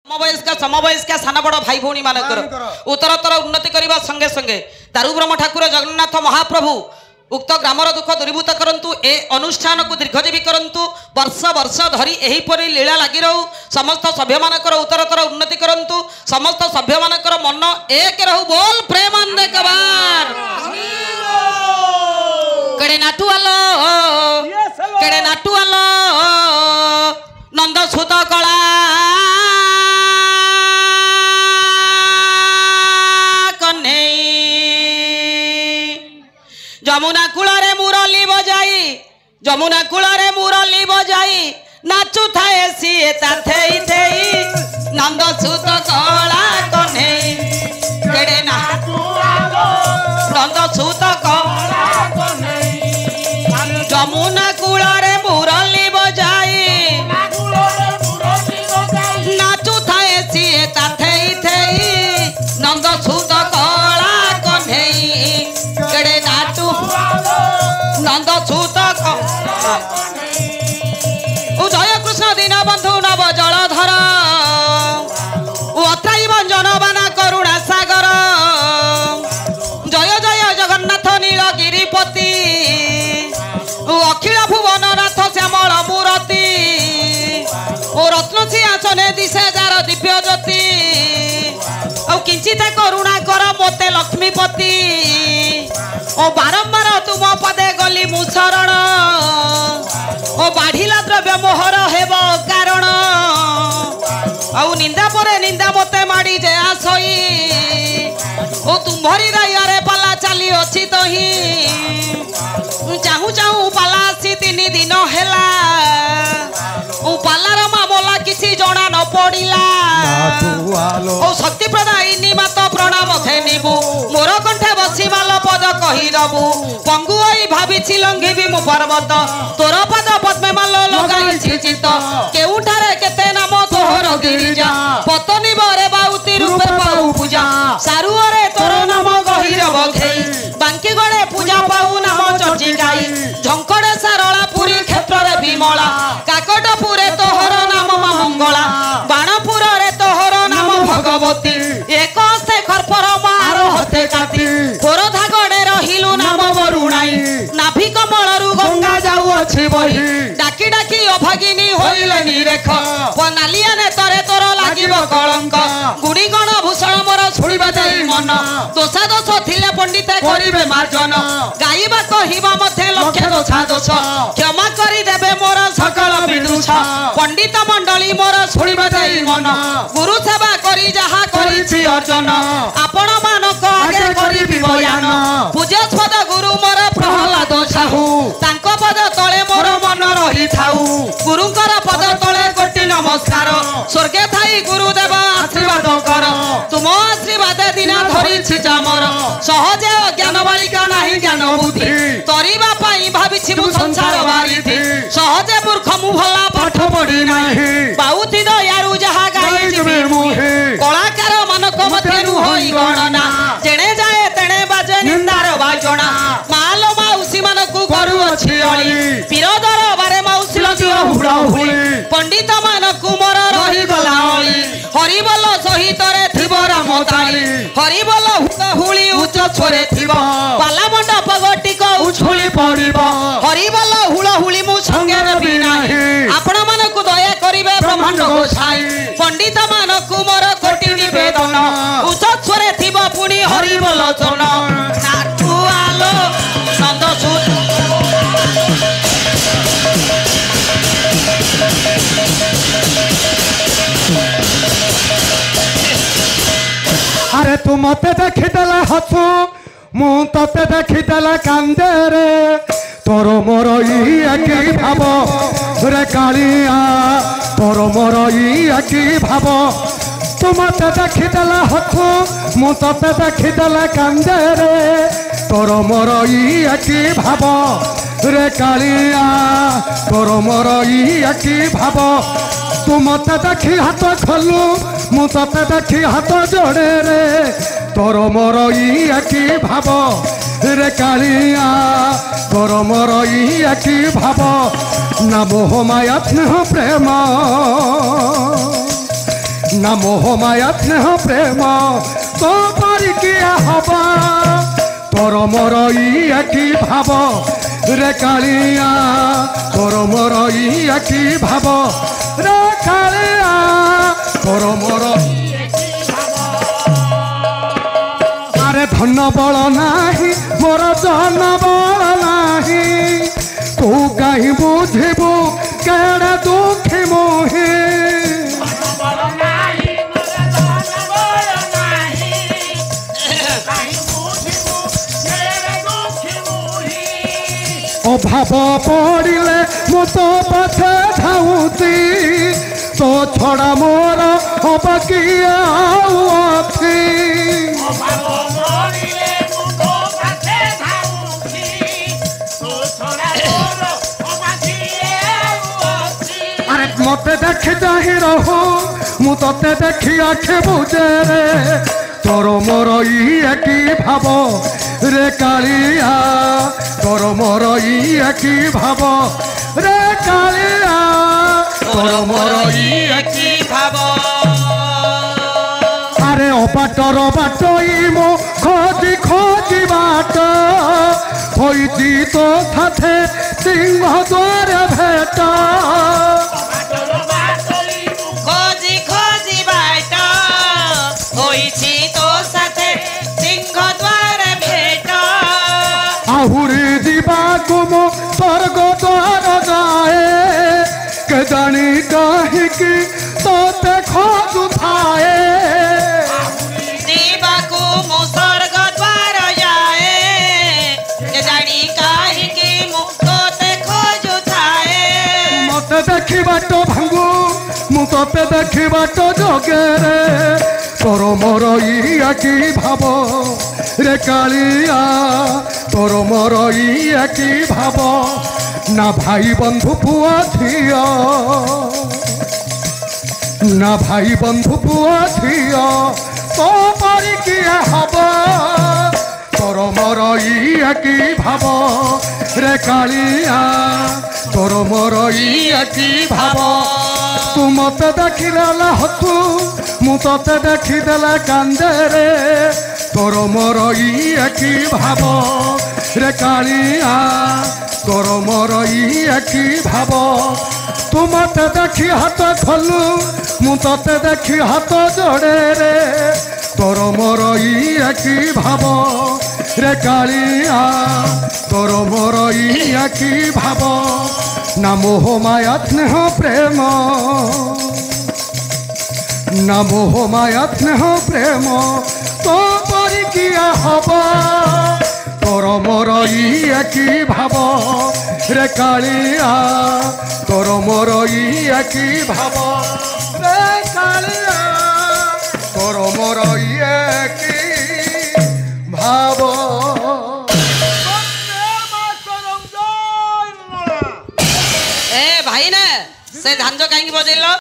समवयस्का सान बड़ भाई भौणी मानकर उत्तरोत्तर उन्नति करने संगे संगे दारुब्रह्म ठाकुर जगन्नाथ महाप्रभु उक्त ग्रामर दुख दूरीभूत करंतु ए अनुष्ठान को दीर्घजीवी करंतु वर्ष वर्ष धरी एहीपरि लीला लगी रहू समस्त सभ्य मानकर उत्तरोत्तर उन्नति करंतु समस्त सभ्य मानकर मन एक रहू बोल प्रेमानंद कबार केड़े नाटू आलो नंद सुत कला जमुना कूଳରେ मुरली बजाई जमुना कूଳରେ मुरली बजाई नाचु थाए सीए ताथेई थेई नंद सुत कला कन्हई केड़े ना नंद सुत कला कन्हई जमुना कूଳରେ मुरली बजाई नाचु थाए सीए ताथेई थेई नंद सुत कला कन्हई केड़े नंद सूत जय कृष्ण दीन बंधु नव जलधर अत्राई भंजन बाना करुणा सागर जय जय जगन्नाथ नीलगिरिपति अखिल भुवन नाथ श्यामल मूर्ति रत्न सिंहासने दिशे जार दिव्य ज्योति किंचित करुणा कर मोते लक्ष्मीपति ओ बारंबार तुम पदे गली मु शरण ओ बाढ़िला द्रव्य मोहर हेब कारण आउ निंदा परे निंदा मते माड़ी जे आसई ओ तुम्हारी दयारे पाला चली अछि तही चाहू चाहू पाला आसी 3 दिन हेला ओ पालार मामला किसी जना न पड़िला ओ शक्ति प्रदायिनी मात प्रणाम धेनिबु मोर कंठे बसी माल पद कही दबु पंगु होई भाबिछि लंघिबि मु पर्वत तोर पद पद्मे माल लगाइछि चित केउठारे केते नाम तोहर गिरिजा पतनी बरे बाउती रूपे पाउ पूजा सारुरे तोर नाम गहिर बघेई बांकी गळे पूजा पाउ नाम चर्ची गाई झंकड़े सारला पुरी क्षेत्र रे विमला काकटपुरे तोहर नाम मंगला बाणपुर रे तोहर नाम भगवती एक हस्ते खरपर मार हते काती तोर धागड़े रहिलु नाम वरुणाई नाभि कमलरु गंगा जाऊ अछि बही डाकी डाकी अभागिनी होइले निरेख पनालिया ने तरे तोर लागिबो कलंक गुडी गण भूषण मोर छुड़िबा देई मन दोषा दोष थिले पंडित करिबे मार्जन गाइबा कहिबा मध्ये लक्ष्य दोषा दोष क्षमा करि देबे मोर सकल विदुष पंडित मंडली मोर छुड़िबा देई मन गुरु सेवा करी जहा करिछि अर्जन आपण मानक आगे करिबि बयान पूज्यस्पद गुरु मोर प्रहलाद साहू तांको पद तळे मोर मन रही थाऊ गुरुकर पद तळे कोटि नमस्कार स्वर्गे थाई गुरुदेव आशीर्वाद कर तुम आशीर्वाद दिन धरिछि चामर सहजे ज्ञान बालिका नाही ज्ञान बुद्धि तरिबा पई भाबिछि मु संसार बारिथि सहजे मूर्ख मु भला पाठ पढि नाही बाउति दयारु जहा गाई जिबे मुहे कलाकार मानक मध्यरु होई गणना जेणे जाए तेणे बाजे निंदार बाजणा मालो माउसी मानकु करू अछि अळी पीरदर बारे माउसी लगियो हुडा हुई पंडित मानकु मोर रही गला अळी हरिबल सहित रे थिबो राम ताली हरिबल हुली उच्च छोरे थिबो पाला मंडप गटिक उछुली पड़िबो हरिबल हुळ हुली मु संगे रबि नाही आपण मानकु दया करिवे ब्रह्मांड गोसाई पंडित मानकु मोर कोटि निवेदन उच्च छोरे थिबो पुनी हरिबल चरण नाटू आलो नंद सुत अरे तू मते देखिदेला हसु मु तते देखिदेला कांदे रे तोर मोर ई भाव रे कालिया तोर मोर ई भाव तू मते देखिदेला हसु मु तते देखिदेला कांदे रे तोर मोर ई भाव रे कालिया तोर मोर ई भाव तू मत देखी हाथ खोलु मु तते देखी हाथ जोड़े रे तोर मोर ई भाव रे कालिया तोर मोर ई भाव ना मोह माया स्नेह प्रेम না মোহ মায়া স্নেহ প্রেম তো পারি কিয়া হব তোর মোর একই ভাব রে কালিয়া তোর মোর একই ভাব রে কালিয়া তোর মোর আরে ধন বল নাহি মোর জন বল নাহি তু কাহি বুঝিবু কেড়ে দুঃখী মোহে অভাব পড়িলে মো তো পথে ধাউছি তো ছড়া মোর হব কি আউ আছে আরে মতে দেখি চাহি রহু মু তোতে দেখি আখে বুঝে রে তোর মোর একই ভাব রে কালিয়া তোর মোর একই ভাব রে কালিয়া তোর মোর একই ভাব আরে অবাটর বাটই মো খোঁজি খোঁজি বাট হইছি তো সাথে সিংহ দ্বার ভেট খোঁজি খোঁজি বাট হইছি তো সাথে সিংহ দ্বার ভেট আহুরি দিবাকু মো স্বর্গ দ্বার যায় কে জানি কাহিকি তোতে খোঁজু থায়ে দিবাকু মো স্বর্গ দ্বার যায় কে জানি কাহিকি মো তোতে খোঁজু থায়ে মতে দেখি বাট ভাঙ্গু মু তোতে দেখি বাট জগেরে তোর মোর একই ভাব রে কালিয়া তোর মোর একই ভাব না ভাই বন্ধু পুয়া ঝিও না ভাই বন্ধু পুয়া ঝিও তো পারি কিয়া হব তোর মোর একই ভাব রে কালিয়া তোর মোর একই ভাব তু মতে দেখিদেলা হতু মু তোতে দেখিদেলা কান্দে রে তোর মোর একই ভাব রে কালিয়া তোর মোর একই ভাব তু মতে দেখি হাত খলু মু তোতে দেখি হাত জোড়ে রে তোর মোর একই ভাব রে কালিয়া তোর মোর একই ভাব না মোহ মায়া স্নেহ প্রেম না মোহ মায়া স্নেহ প্রেম তো পরি কিয়া হব তোর মোর একই ভাব রে কালিয়া তোর মোর একই ভাব রে কালিয়া তোর মোর একই ভাব এ ভাই না সে ধাঞ্জ কাহিଁକି ବଜେଇଲ